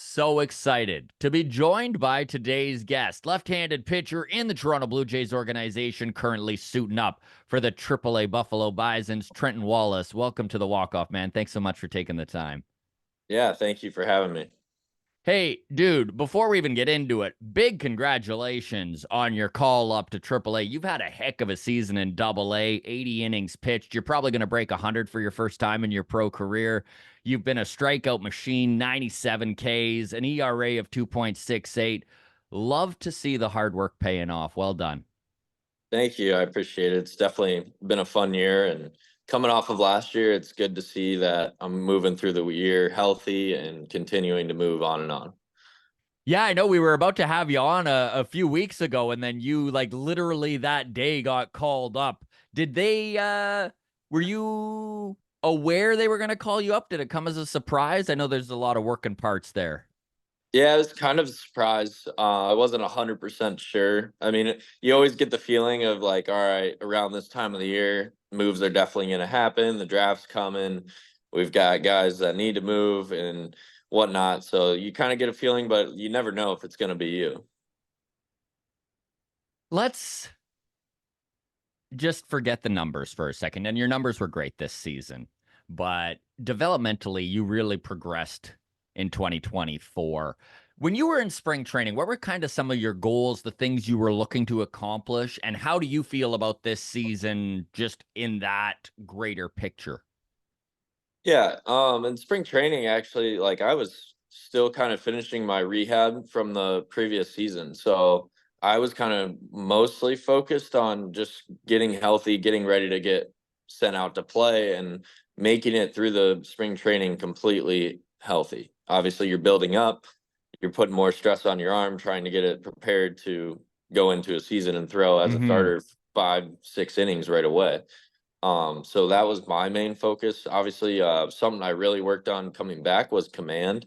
So excited to be joined by today's guest, left-handed pitcher in the Toronto Blue Jays organization, currently suiting up for the AAA Buffalo Bisons, Trenton Wallace. Welcome to the walk-off, man. Thanks so much for taking the time. Yeah, thank you for having me. Hey, dude, before we even get into it, big congratulations on your call up to AAA. You've had a heck of a season in AA, 80 innings pitched. You're probably going to break 100 for your first time in your pro career. You've been a strikeout machine, 97 Ks, an ERA of 2.68. Love to see the hard work paying off. Well done. Thank you. I appreciate it. It's definitely been a fun year, and coming off of last year, it's good to see that I'm moving through the year healthy and continuing to move on and on. Yeah, I know we were about to have you on a few weeks ago, and then you like literally that day got called up. Did they were you aware they were going to call you up? Did it come as a surprise? I know there's a lot of working parts there. Yeah, it was kind of a surprise. I wasn't 100% sure. I mean, you always get the feeling of like, all right, around this time of the year, moves are definitely going to happen. The draft's coming. We've got guys that need to move and whatnot. So you kind of get a feeling, but you never know if it's going to be you. Let's just forget the numbers for a second. And your numbers were great this season, but developmentally, you really progressed in 2024. When you were in spring training, what were kind of some of your goals, the things you were looking to accomplish, and how do you feel about this season just in that greater picture? Yeah, in spring training, actually, like I was still kind of finishing my rehab from the previous season. So I was kind of mostly focused on just getting healthy, getting ready to get sent out to play and making it through the spring training completely healthy. Obviously, you're building up, you're putting more stress on your arm, trying to get it prepared to go into a season and throw as a Mm-hmm. starter 5, 6 innings right away. So that was my main focus. Obviously, something I really worked on coming back was command.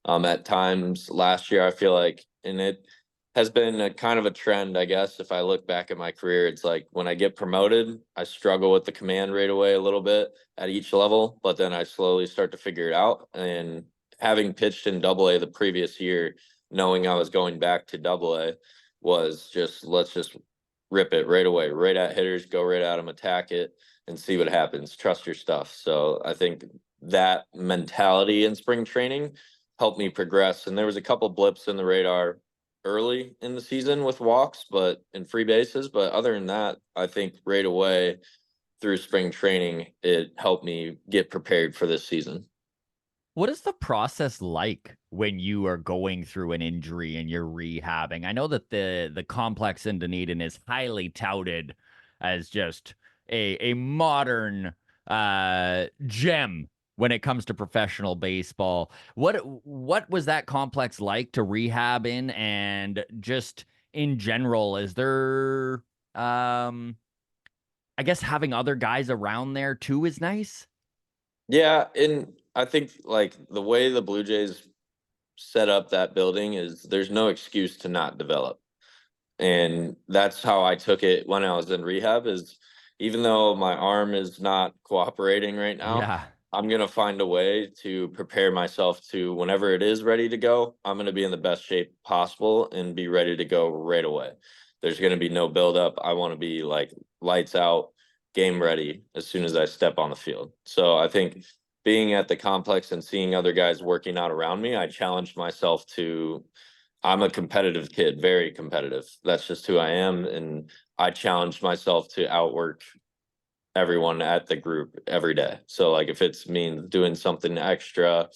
At times last year, I feel like, and it has been a kind of a trend, I guess. If I look back at my career, it's like when I get promoted, I struggle with the command right away a little bit at each level, but then I slowly start to figure it out. And having pitched in AA the previous year, knowing I was going back to AA was just, let's just rip it right away, right at hitters, go right at them, attack it, and see what happens. Trust your stuff. So I think that mentality in spring training helped me progress. And there was a couple blips in the radar early in the season with walks, but in free bases. But other than that, I think right away through spring training, it helped me get prepared for this season. What is the process like when you are going through an injury and you're rehabbing? I know that the complex in Dunedin is highly touted as just a modern gem when it comes to professional baseball. What was that complex like to rehab in, and just in general, is there I guess having other guys around there too is nice? Yeah, and I think like the way the Blue Jays set up that building is there's no excuse to not develop. And that's how I took it when I was in rehab is even though my arm is not cooperating right now, Yeah. I'm going to find a way to prepare myself to whenever it is ready to go, I'm going to be in the best shape possible and be ready to go right away. There's going to be no buildup. I want to be like lights out, game ready as soon as I step on the field. So I think being at the complex and seeing other guys working out around me, I challenged myself to I'm a competitive kid, very competitive. That's just who I am. And I challenged myself to outwork everyone at the group every day. So, like, if it's means doing something extra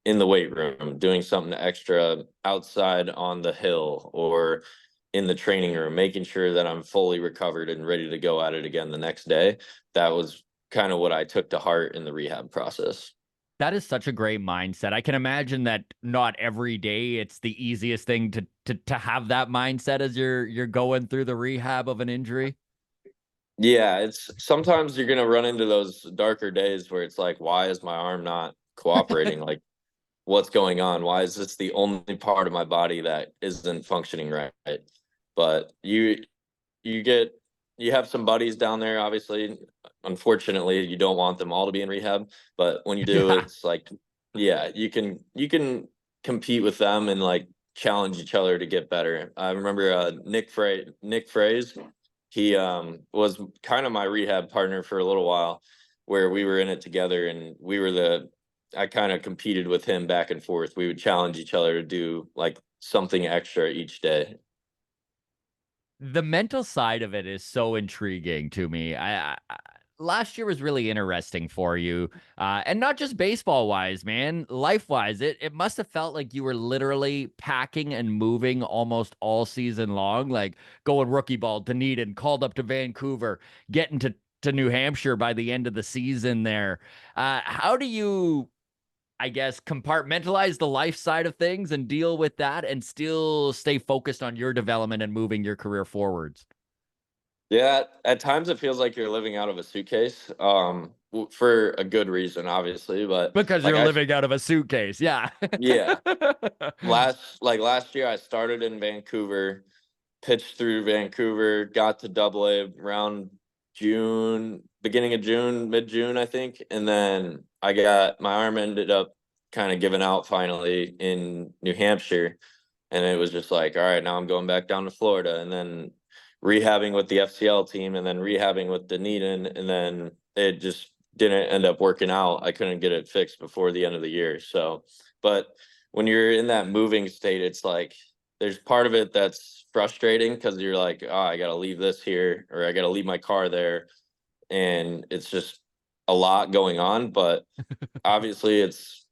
in the weight room, doing something extra outside on the hill or in the training room, making sure that I'm fully recovered and ready to go at it again the next day, that was kind of what I took to heart in the rehab process. That is such a great mindset. I can imagine that not every day it's the easiest thing to have that mindset as you're going through the rehab of an injury. Yeah, it's sometimes you're gonna run into those darker days where it's like, why is my arm not cooperating? Like, what's going on? Why is this the only part of my body that isn't functioning right? But you get you have some buddies down there, obviously. Unfortunately, you don't want them all to be in rehab, but when you do, Yeah. it's like, yeah, you can compete with them and like challenge each other to get better. I remember Nick Fraze, he was kind of my rehab partner for a little while, where we were in it together, and I kind of competed with him back and forth. We would challenge each other to do like something extra each day. The mental side of it is so intriguing to me. Last year was really interesting for you, and not just baseball wise, man. Life wise, it must have felt like you were literally packing and moving almost all season long, like going rookie ball, Dunedin, called up to Vancouver, getting to New Hampshire by the end of the season. There, how do you, I guess, compartmentalize the life side of things and deal with that and still stay focused on your development and moving your career forwards? Yeah, at times it feels like you're living out of a suitcase, for a good reason, obviously, but Because like you're living out of a suitcase. Yeah. yeah, last year I started in Vancouver, pitched through Vancouver, got to AA around June, beginning of June, mid June, I think. And then my arm ended up kind of giving out finally in New Hampshire. And it was just like, all right, now I'm going back down to Florida, and then rehabbing with the FCL team, and then rehabbing with Dunedin. And then it just didn't end up working out. I couldn't get it fixed before the end of the year. So, but when you're in that moving state, it's like, there's part of it that's frustrating because you're like, oh, I got to leave this here, or I got to leave my car there. And it's just a lot going on. But obviously, it's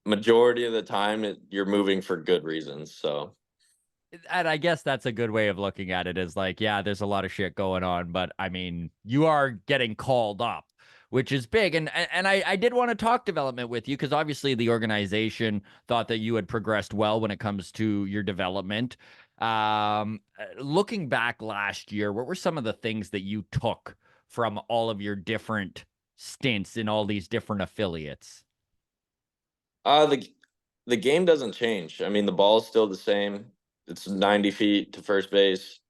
majority of the time you're moving for good reasons. So, And I guess that's a good way of looking at it is like, yeah, there's a lot of shit going on, but I mean, you are getting called up, which is big. And I did want to talk development with you because obviously the organization thought that you had progressed well when it comes to your development. Looking back last year, what were some of the things that you took from all of your different stints in all these different affiliates? uh, the the game doesn't change. I mean, the ball is still the same. It's 90 feet to first base,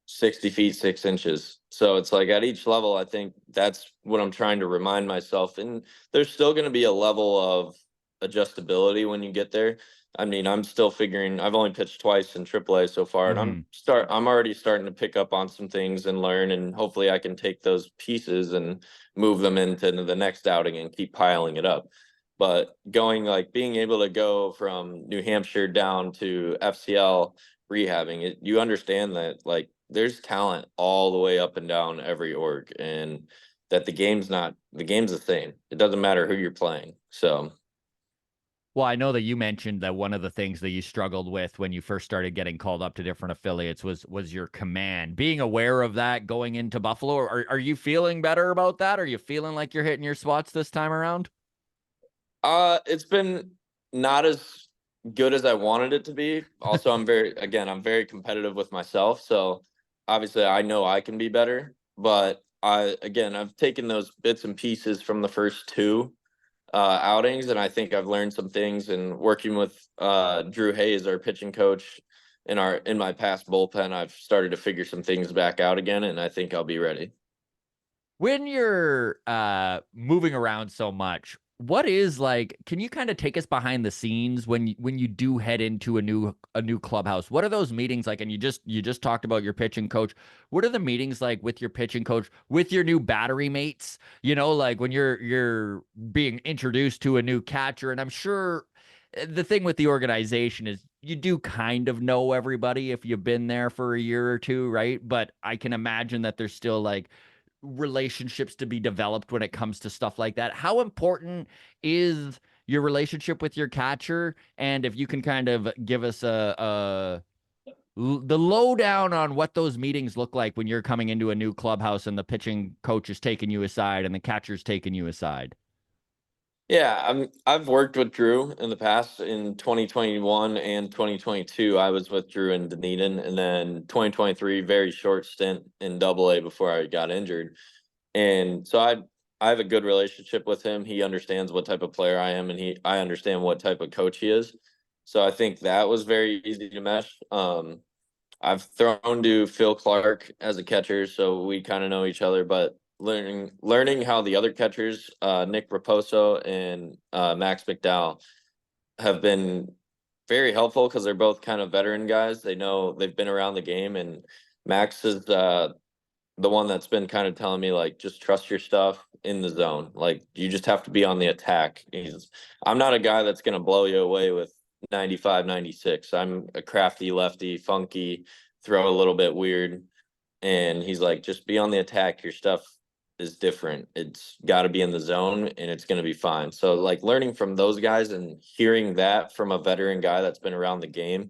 60 feet, 6 inches. So it's like at each level, I think that's what I'm trying to remind myself. And there's still going to be a level of adjustability when you get there. I mean, I'm still figuring, I've only pitched twice in AAA so far, and Hmm. I'm already starting to pick up on some things and learn, and hopefully I can take those pieces and move them into the next outing and keep piling it up. But being able to go from New Hampshire down to FCL rehabbing it, you understand that like there's talent all the way up and down every org, and that the game's the same. It doesn't matter who you're playing. So Well, I know that you mentioned that one of the things that you struggled with when you first started getting called up to different affiliates was your command. Being aware of that going into Buffalo, are you feeling better about that? Are you feeling like you're hitting your spots this time around? it's been not as good as I wanted it to be. Also, I'm very competitive with myself. So obviously I know I can be better, but I've taken those bits and pieces from the first two outings, and I think I've learned some things. And working with Drew Hayes, our pitching coach, in my past bullpen, I've started to figure some things back out again, and I think I'll be ready. When you're moving around so much, what is like, can you kind of take us behind the scenes when you do head into a new clubhouse? What are those meetings like? And you just talked about your pitching coach. What are the meetings like with your pitching coach, with your new battery mates? Like when you're being introduced to a new catcher, and I'm sure the thing with the organization is you do kind of know everybody if you've been there for a year or two, right? But I can imagine that there's still like relationships to be developed when it comes to stuff like that. How important is your relationship with your catcher? And if you can kind of give us the lowdown on what those meetings look like when you're coming into a new clubhouse and the pitching coach is taking you aside and the catcher's taking you aside. Yeah, I've worked with Drew in the past. In 2021 and 2022, I was with Drew in Dunedin, and then 2023, very short stint in AA before I got injured. And so I have a good relationship with him. He understands what type of player I am, and I understand what type of coach he is. So I think that was very easy to mesh. I've thrown to Phil Clark as a catcher, so we kind of know each other. But learning how the other catchers, Nick Raposo and Max McDowell, have been very helpful because they're both kind of veteran guys. They know they've been around the game, and Max is the one that's been kind of telling me like just trust your stuff in the zone. Like you just have to be on the attack. I'm not a guy that's going to blow you away with 95, 96. I'm a crafty lefty, funky, throw a little bit weird. And he's like, just be on the attack. Your stuff is different. It's got to be in the zone and it's going to be fine. So like learning from those guys and hearing that from a veteran guy that's been around the game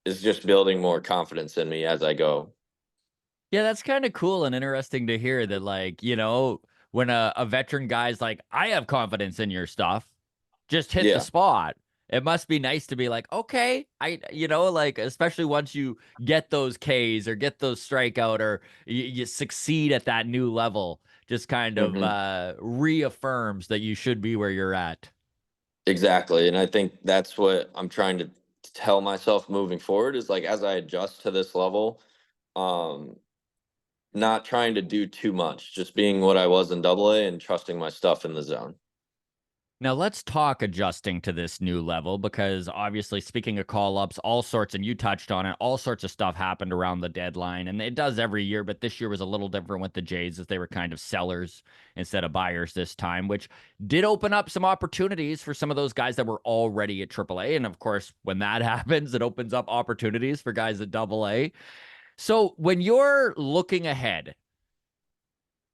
is just building more confidence in me as I go. Yeah, that's kind of cool and interesting to hear that, like, when a veteran guy's like, I have confidence in your stuff, just hit the Yeah. spot. It must be nice to be like, okay, like, especially once you get those Ks or get those strikeout or you succeed at that new level, just kind of Hmm. reaffirms that you should be where you're at. Exactly. And I think that's what I'm trying to tell myself moving forward is like as I adjust to this level, um, not trying to do too much, just being what I was in double A and trusting my stuff in the zone. Now let's talk adjusting to this new level because obviously speaking of call ups, all sorts, and you touched on it, all sorts of stuff happened around the deadline. And it does every year, but this year was a little different with the Jays as they were kind of sellers instead of buyers this time, which did open up some opportunities for some of those guys that were already at AAA. And of course, when that happens, it opens up opportunities for guys at AA. So when you're looking ahead,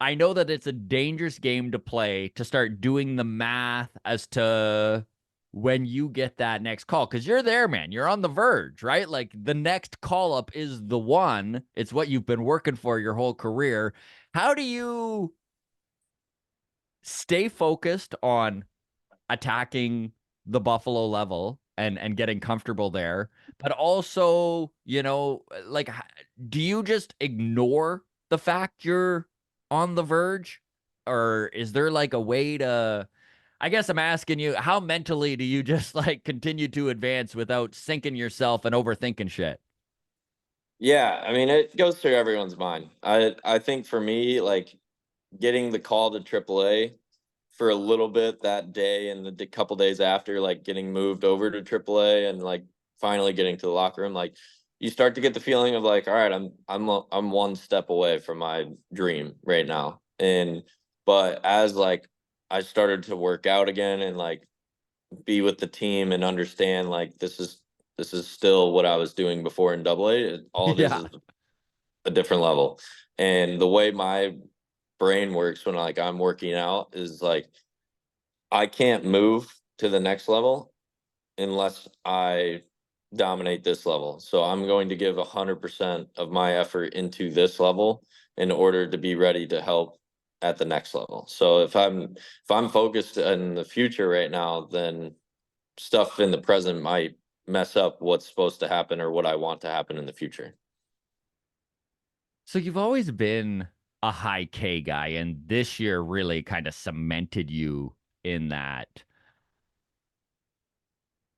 I know that it's a dangerous game to play to start doing the math as to when you get that next call because you're there, man. You're on the verge, right? Like the next call up is the one. It's what you've been working for your whole career. How do you stay focused on attacking the Buffalo level and getting comfortable there, but also, like do you just ignore the fact you're on the verge? Or is there like a way to I guess I'm asking you, how mentally do you just like continue to advance without sinking yourself and overthinking shit? Yeah, I mean it goes through everyone's mind. I think for me, like getting the call to AAA for a little bit that day and the couple days after, like getting moved over to AAA and like finally getting to the locker room, like you start to get the feeling of like, all right, I'm one step away from my dream right now. And but as like I started to work out again and like be with the team and understand like this is still what I was doing before in double A. All it Yeah. is a different level. And the way my brain works when like I'm working out is like I can't move to the next level unless I dominate this level. So I'm going to give 100% of my effort into this level in order to be ready to help at the next level. So if I'm focused in the future right now, then stuff in the present might mess up what's supposed to happen or what I want to happen in the future. So you've always been a high K guy, and this year really kind of cemented you in that.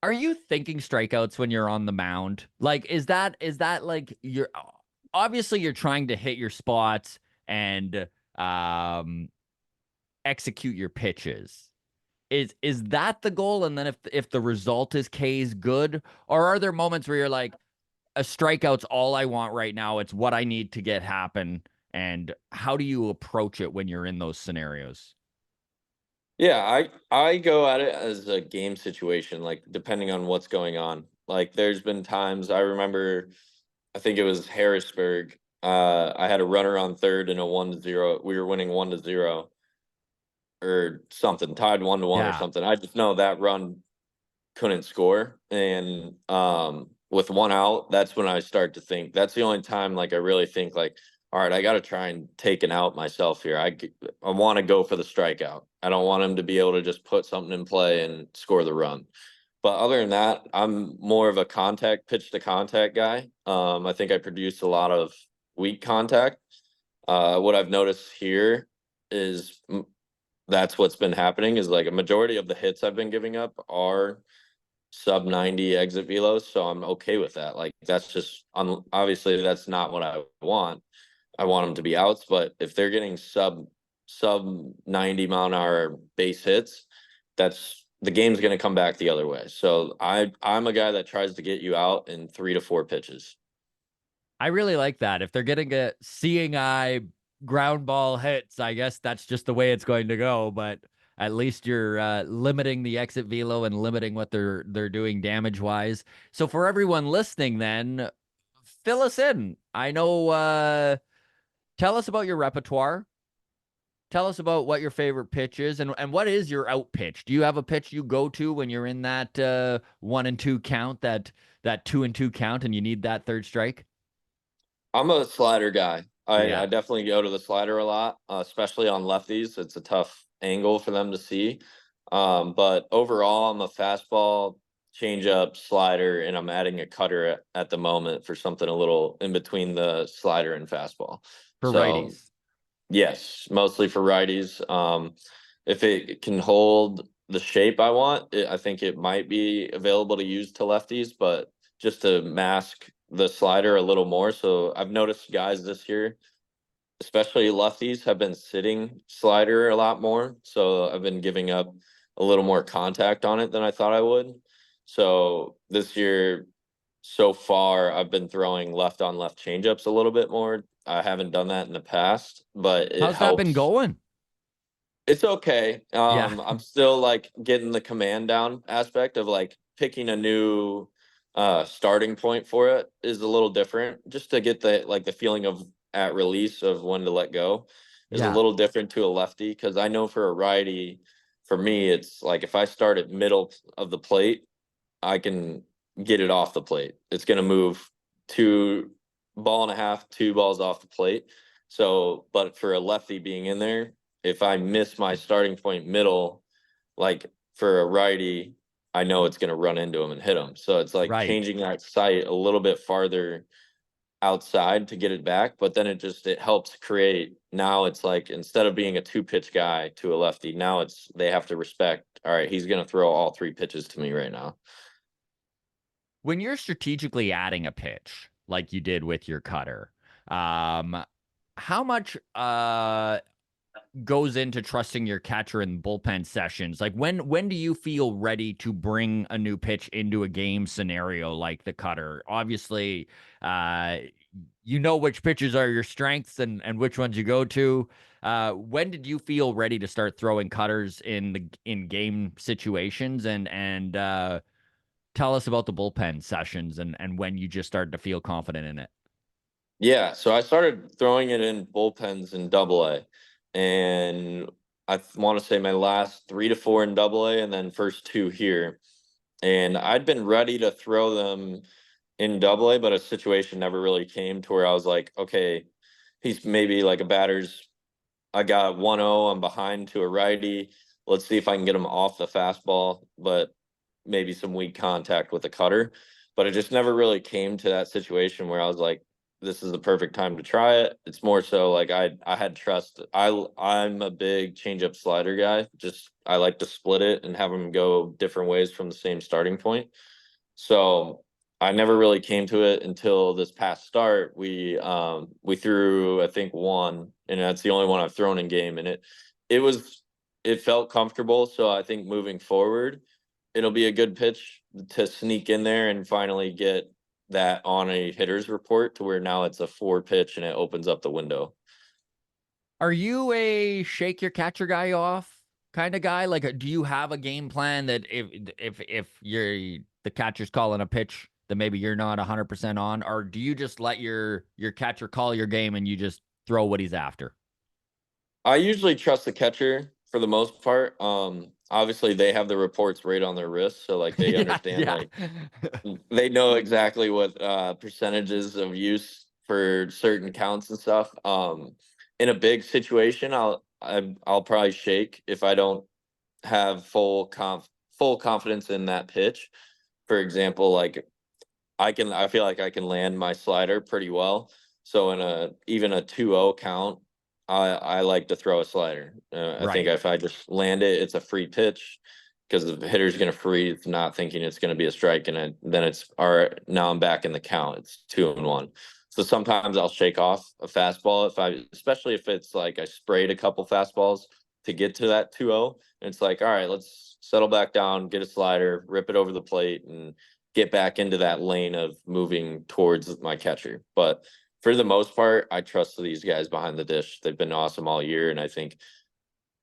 Are you thinking strikeouts when you're on the mound? Like, is that like you're obviously you're trying to hit your spots and um execute your pitches. Is that the goal? And then if the result is K's good, or are there moments where you're like, a strikeout's all I want right now. It's what I need to get happen. And how do you approach it when you're in those scenarios? Yeah, I go at it as a game situation, like depending on what's going on. Like there's been times I remember, I think it was Harrisburg. I had a runner on third and a 1-0. We were winning 1-0 or something, tied 1-1 or Yeah. something. I just know that run couldn't score, and with one out, that's when I start to think. That's the only time like I really think like, all right, I got to try and take an out myself here. I want to go for the strikeout. I don't want him to be able to just put something in play and score the run. But other than that, I'm more of a contact pitch to contact guy. I think I produce a lot of weak contact. What I've noticed here is that's what's been happening is like a majority of the hits I've been giving up are sub 90 exit velos, so I'm okay with that. Like that's just obviously that's not what I want. I want them to be outs, but if they're getting sub 90 mile an hour base hits, that's the game's going to come back the other way. So I'm a guy that tries to get you out in 3 to 4 pitches. I really like that. If they're getting a seeing eye ground ball hits, I guess that's just the way it's going to go. But at least you're limiting the exit velo and limiting what they're doing damage wise. So for everyone listening, then fill us in. I know. Tell us about your repertoire. Tell us about what your favorite pitch is, and what is your out pitch? Do you have a pitch you go to when you're in that 1-2 count, that 2-2 count, and you need that third strike? I'm a slider guy. I Yeah, definitely go to the slider a lot, especially on lefties. It's a tough angle for them to see. But overall, I'm a fastball, changeup, slider, and I'm adding a cutter at the moment for something a little in between the slider and fastball. for So righties. yes, mostly for righties. If it can hold the shape I want, I think it might be available to use to lefties, but just to mask the slider a little more. So I've noticed guys this year, especially lefties, have been sitting slider a lot more. So I've been giving up a little more contact on it than I thought I would. So this year, so far, I've been throwing left on left changeups a little bit more. I haven't done that in the past, but it How's that been helps. going? It's okay. Yeah, I'm still like getting the command down aspect of like picking a new starting point for it is a little different. Just to get the feeling of at release of when to let go is a yeah, little different to a lefty because I know for a righty, for me, it's like if I start at middle of the plate, I can get it off the plate. It's gonna move 2.5 balls, 2 balls off the plate. So, but for a lefty being in there, if I miss my starting point middle, like for a righty, I know it's going to run into him and him. So it's like right. changing that sight a little bit farther outside to get it back. But then it helps create. Now it's like instead of being a 2 pitch guy to a lefty, now they have to respect. All right, he's going to throw all 3 pitches to me right now. When you're strategically adding a pitch, like you did with your cutter, um, how much goes into trusting your catcher in bullpen sessions? Like when do you feel ready to bring a new pitch into a game scenario like the cutter? Obviously, uh, you know which pitches are your strengths and which ones you go to. When did you feel ready to start throwing cutters in game situations? And tell us about the bullpen sessions and when you just started to feel confident in it. Yeah, so I started throwing it in bullpens in AA, and I want to say my last 3 to 4 in AA, and then first 2 here. And I'd been ready to throw them in AA, but a situation never really came to where I was like, okay, he's maybe like a batter's. I got 1-0. I'm behind to a righty. Let's see if I can get him off the fastball, but maybe some weak contact with the cutter. But it just never really came to that situation where I was like, this is the perfect time to try it. It's more so like I had trust. I'm a big changeup slider guy. Just I like to split it and have them go different ways from the same starting point. So I never really came to it until this past start. We threw I think one, and that's the only one I've thrown in game, and it was it felt comfortable. So I think moving forward, it'll be a good pitch to sneak in there and finally get that on a hitter's report to where now it's a 4 pitch and it opens up the window. Are you a shake your catcher guy off kind of guy? Like, do you have a game plan that if you're the catcher's calling a pitch that maybe you're not 100% on, or do you just let your catcher call your game and you just throw what he's after? I usually trust the catcher for the most part. Obviously they have the reports right on their wrist, so like they Yeah, understand yeah. like they know exactly what percentages of use for certain counts and stuff. In a big situation, I'll probably shake if I don't have full confidence in that pitch. For example, like I feel like I can land my slider pretty well. So in a even a 2-0 count, I like to throw a slider. I think Right. if I just land it, it's a free pitch because the hitter's going to freeze, not thinking it's going to be a strike, and then it's all right. Now I'm back in the count. It's 2-1. So sometimes I'll shake off a fastball especially if it's like I sprayed a couple fastballs. to get to that 2-0. And it's like, all right, let's settle back down, get a slider, rip it over the plate, and get back into that lane of moving towards my catcher. But for the most part, I trust these guys behind the dish. They've been awesome all year. And I think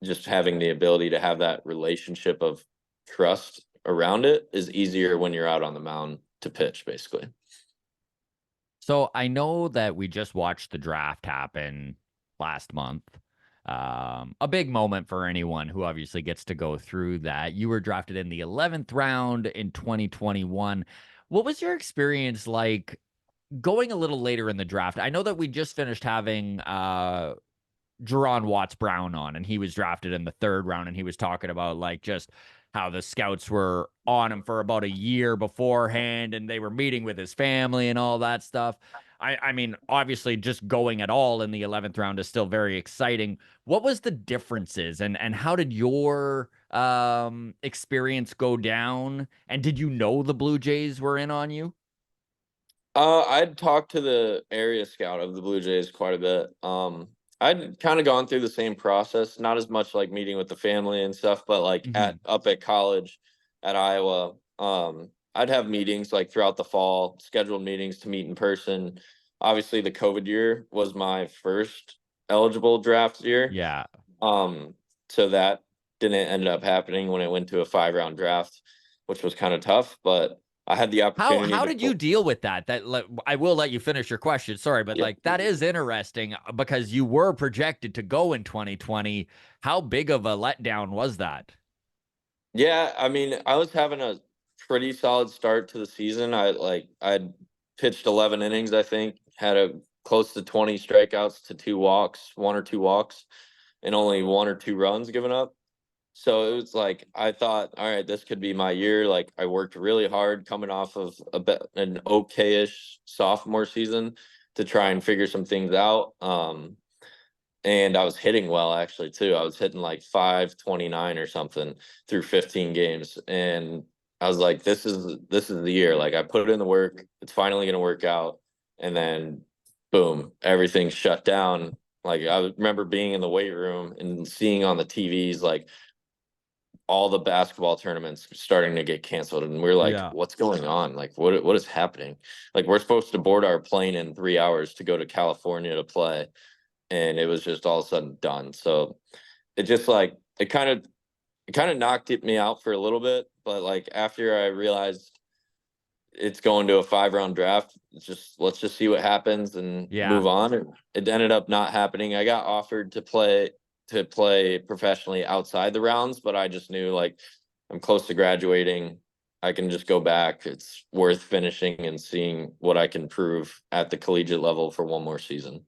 just having the ability to have that relationship of trust around it is easier when you're out on the mound to pitch, basically. So I know that we just watched the draft happen last month. A big moment for anyone who obviously gets to go through that. You were drafted in the 11th round in 2021. What was your experience like going a little later in the draft? I know that we just finished having Jerron Watts Brown on, and he was drafted in the 3rd round, and he was talking about like just how the scouts were on him for about a year beforehand, and they were meeting with his family and all that stuff. I mean, obviously, just going at all in the 11th round is still very exciting. What was the differences, and how did your experience go down? And did you know the Blue Jays were in on you? I'd talked to the area scout of the Blue Jays quite a bit. I'd kind of gone through the same process, not as much like meeting with the family and stuff, but like Mm-hmm. at up at college at Iowa, I'd have meetings like throughout the fall, scheduled meetings to meet in person. Obviously, the COVID year was my first eligible draft year. Yeah. Um, so that didn't end up happening when it went to a 5-round draft, which was kind of tough, but I had the opportunity How to did you deal with that? I will let you finish your question. Sorry, but yeah. like that is interesting because you were projected to go in 2020. How big of a letdown was that? Yeah, I mean, I was having a pretty solid start to the season. I'd pitched 11 innings, I think, had a close to 20 strikeouts to 2 walks, 1 or 2 walks, and only 1 or 2 runs given up. So it was like I thought, all right, this could be my year. Like I worked really hard coming off of an okay-ish sophomore season to try and figure some things out. And I was hitting well actually too. I was hitting like 529 or something through 15 games. And I was like, this is the year. Like I put in the work, it's finally gonna work out. And then boom, everything shut down. Like I remember being in the weight room and seeing on the TVs like all the basketball tournaments starting to get canceled. And we're like, Yeah. what's going on? Like what is happening? Like we're supposed to board our plane in 3 hours to go to California to play, and it was just all of a sudden done. So it just like it kind of knocked me out for a little bit, but like after I realized it's going to a 5-round draft, it's just let's just see what happens and Yeah. move on. And it ended up not happening. I got offered to play professionally outside the rounds, but I just knew like I'm close to graduating. I can just go back. It's worth finishing and seeing what I can prove at the collegiate level for one more season.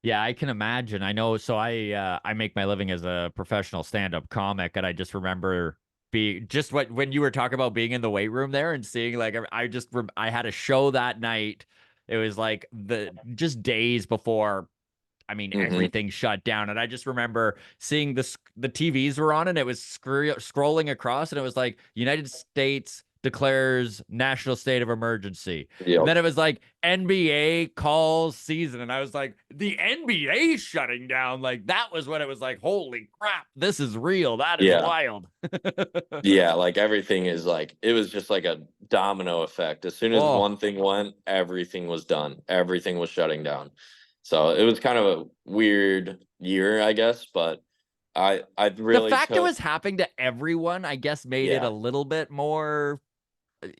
Yeah, I can imagine. I know. So I make my living as a professional stand-up comic, and I just remember being just what when you were talking about being in the weight room there and seeing like I had a show that night. It was like the just days before. I mean, Hmm. everything shut down, and I just remember seeing the TVs were on, and it was scrolling across, and it was like United States declares national state of emergency. And Yep. then it was like NBA calls season. And I was like, the NBA shutting down. Like that was when it was like, holy crap, this is real. That is Yeah. wild. Yeah, like everything is like it was just like a domino effect. As soon as Oh, one thing went, everything was done. Everything was shutting down. So it was kind of a weird year, I guess, but I the really fact it took was happening to everyone, I guess, made it a yeah. little bit more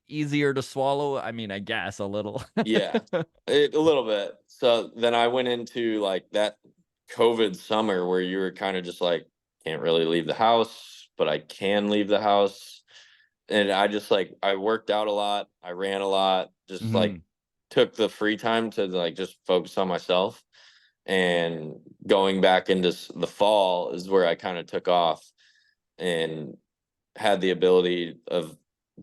easier to swallow. I mean, I guess a little. Yeah. A little bit. So then I went into like that COVID summer where you were kind of just like can't really leave the house, but I can leave the house. And I just like I worked out a lot, I ran a lot, just like Mhm. took the free time to like just focus on myself. And going back into the fall is where I kind of took off and had the ability of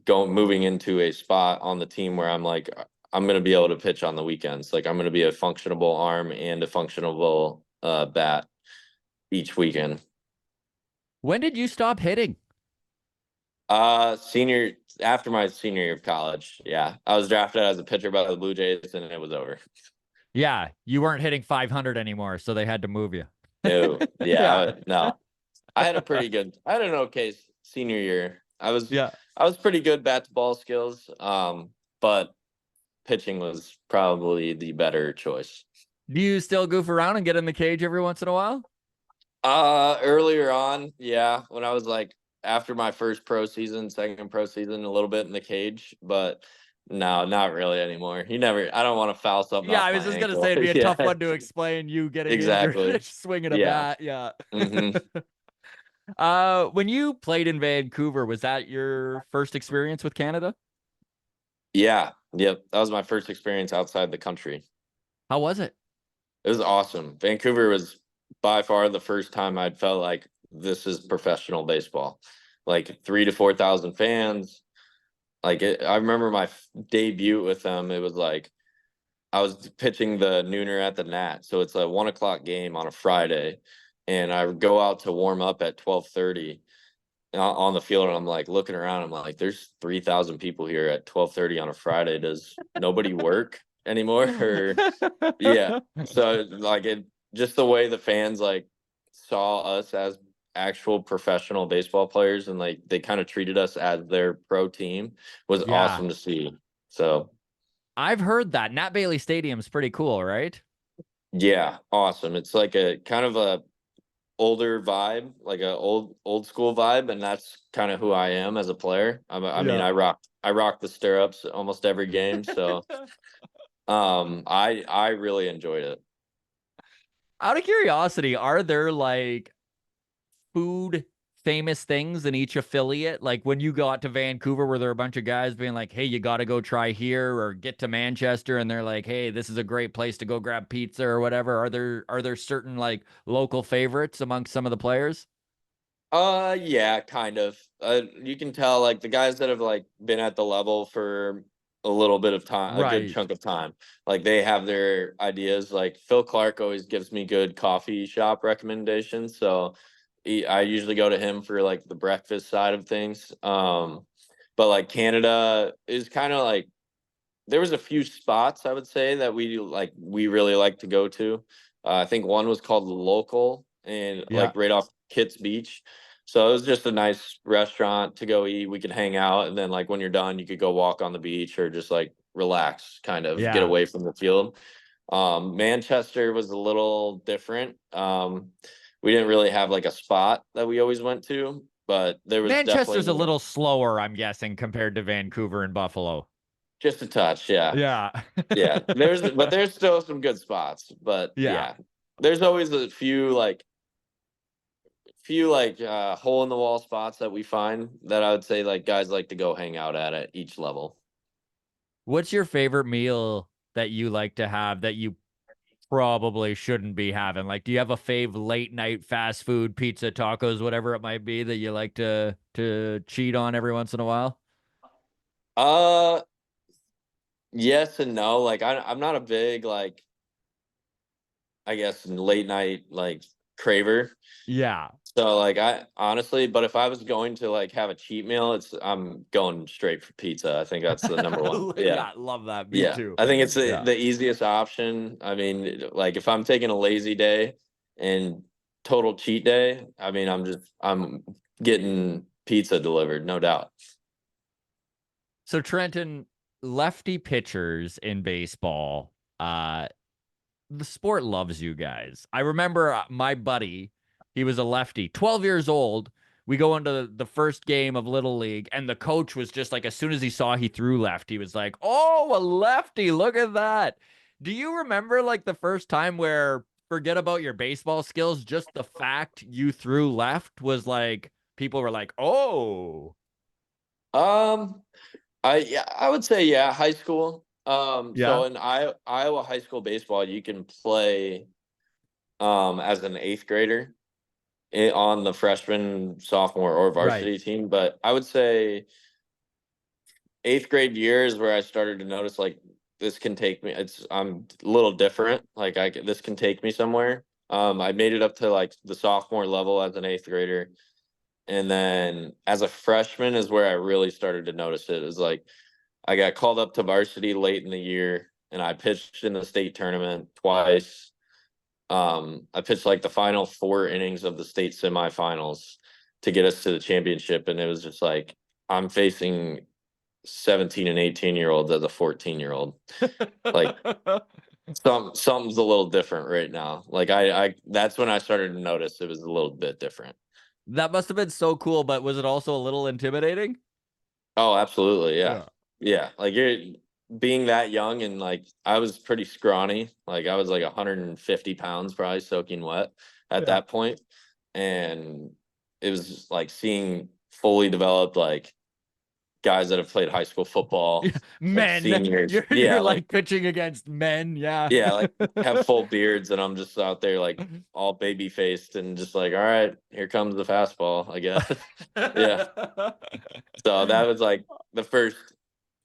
going moving into a spot on the team where I'm like I'm going to be able to pitch on the weekends. Like I'm going to be a functionable arm and a functionable bat each weekend. When did you stop hitting? Senior after my senior year of college. Yeah. I was drafted as a pitcher by the Blue Jays and it was over. Yeah, you weren't hitting 500 anymore, so they had to move you. No, Yeah. yeah, no. I had an okay senior year. Yeah. I was pretty good bat to ball skills. But pitching was probably the better choice. Do you still goof around and get in the cage every once in a while? Earlier on, yeah, when I was like after my first pro season, second pro season, a little bit in the cage, but no, not really anymore. I don't want to foul something Yeah, off I was my just gonna say ankle. it'd be a Yeah, tough one to explain you getting injured exactly. swinging a Yeah. bat. Yeah. hmm When you played in Vancouver, was that your first experience with Canada? Yeah. Yep. That was my first experience outside the country. How was it? It was awesome. Vancouver was by far the first time I'd felt like this is professional baseball. Like 3 to 4 thousand fans. I remember my debut with them. It was like I was pitching the nooner at the Nat, so it's a 1 o'clock game on a Friday, and I would go out to warm up at 12:30 on the field, and I'm like looking around. I'm like, "There's 3,000 people here at 12:30 on a Friday. Does nobody work anymore?" Or yeah, so like it just the way the fans like saw us as actual professional baseball players, and like they kind of treated us as their pro team was Yeah. awesome to see. So I've heard that. Nat Bailey Stadium's pretty cool, right? yeah, awesome. It's like a kind of a older vibe, like a old school vibe, and that's kind of who I am as a player. I mean, Yeah. I rock the stirrups almost every game, so I really enjoyed it. Out of curiosity, are there like food famous things in each affiliate? Like when you got to Vancouver, were there a bunch of guys being like, "Hey, you got to go try here," or get to Manchester, and they're like, "Hey, this is a great place to go grab pizza or whatever." Are there certain like local favorites amongst some of the players? Yeah, kind of. You can tell like the guys that have like been at the level for a little bit of time, a good Right. chunk of time. Like they have their ideas. Like Phil Clark always gives me good coffee shop recommendations, so I usually go to him for like the breakfast side of things. But like Canada is kind of like there was a few spots I would say that we really like to go to. I think one was called Local and Yeah. like right off Kitts Beach. So it was just a nice restaurant to go eat. We could hang out, and then like when you're done, you could go walk on the beach or just like relax, kind of get Yeah. away from the field. Manchester was a little different. We didn't really have like a spot that we always went to, but there was Manchester's a definitely little slower, I'm guessing, compared to Vancouver and Buffalo. just a touch. Yeah. Yeah. Yeah, there's still some good spots, but Yeah. yeah, there's always a few like hole in the wall spots that we find that I would say like guys like to go hang out at each level. What's your favorite meal that you like to have that you probably shouldn't be having? Like, do you have a fave late night fast food, pizza, tacos, whatever it might be that you like to cheat on every once in a while? Uh, yes and no. Like I'm not a big like I guess late night like craver. Yeah. So like I honestly, but if I was going to like have a cheat meal, I'm going straight for pizza. I think that's the number one. Yeah. Yeah, love that. Me Yeah, too. I think it's Yeah. the easiest option. I mean, like if I'm taking a lazy day and total cheat day, I mean, I'm getting pizza delivered, no doubt. So Trenton, lefty pitchers in baseball, the sport loves you guys. I remember my buddy, he was a lefty, 12 years old. We go into the first game of Little League, and the coach was just like, as soon as he saw he threw left, he was like, "Oh, a lefty! Look at that!" Do you remember like the first time where forget about your baseball skills, just the fact you threw left was like people were like, "Oh, Um, yeah, I would say yeah, high school. yeah, So in Iowa high school baseball, you can play as an eighth grader on the freshman, sophomore, or right, varsity team. But I would say eighth grade year is where I started to notice like this can take me. I'm a little different. Like this can take me somewhere. I made it up to like the sophomore level as an eighth grader, and then as a freshman is where I really started to notice it. Is like I got called up to varsity late in the year, and I pitched in the state tournament twice. I pitched like the final 4 innings of the state semifinals to get us to the championship, and it was just like I'm facing 17 and 18-year-olds as a 14-year-old. Like something's a little different right now. Like I that's when I started to notice it was a little bit different. That must have been so cool, but was it also a little intimidating? Oh, absolutely. Yeah. Yeah. Yeah. Like you're being that young, and like I was pretty scrawny. Like I was like 150 pounds probably soaking wet at Yeah. that point. And it was like seeing fully developed like guys that have played high school football, Yeah. like Men. seniors. You're Yeah, like like pitching against men. Yeah. yeah, like have full beards, and I'm just out there like all baby faced and just like, all right, here comes the fastball, I guess. Yeah. So that was like the first,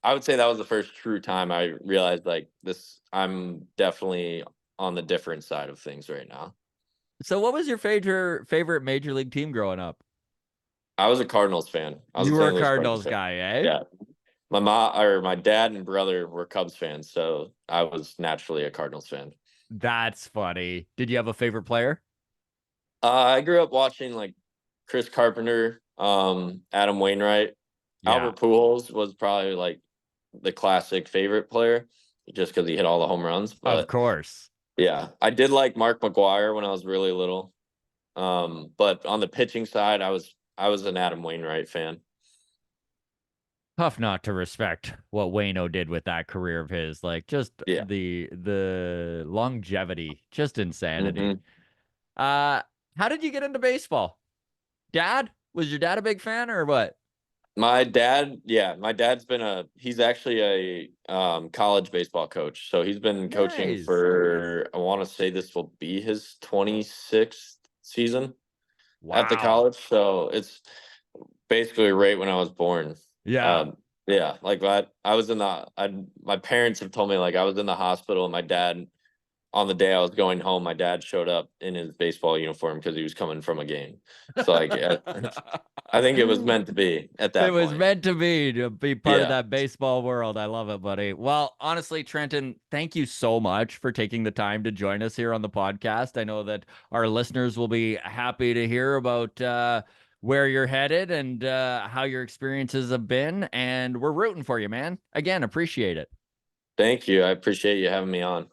I would say that was the first true time I realized like this, I'm definitely on the different side of things right now. So what was your favorite major league team growing up? I was a Cardinals fan. I was You a were St. a Louis Cardinals Cardinals fan. guy, eh? Yeah. My mom or my dad and brother were Cubs fans, so I was naturally a Cardinals fan. That's funny. Did you have a favorite player? I grew up watching like Chris Carpenter, Adam Wainwright. Yeah, Albert Pujols was probably like the classic favorite player just because he hit all the home runs. of But course. yeah, I did like Mark McGuire when I was really little. But on the pitching side, I was an Adam Wainwright fan. Tough not to respect what Wayno did with that career of his. Like just Yeah. the longevity, just insanity. hmm Uh, how did you get into baseball? Dad? Was your dad a big fan or what? My dad, yeah, my dad's been he's actually a college baseball coach. So he's been coaching Nice. for, I want to say this will be his 26th season at the Wow. college. So it's basically right when I was born. Yeah. Um, yeah, like I was in the, my parents have told me like I was in the hospital, and my dad, on the day I was going home, my dad showed up in his baseball uniform because he was coming from a game. So like, I think it was meant to be at It that was point. meant to be part of Yeah. that baseball world. I love it, buddy. Well, honestly, Trenton, thank you so much for taking the time to join us here on the podcast. I know that our listeners will be happy to hear about where you're headed and how your experiences have been. And we're rooting for you, man. Again, appreciate it. Thank you. I appreciate you having me on.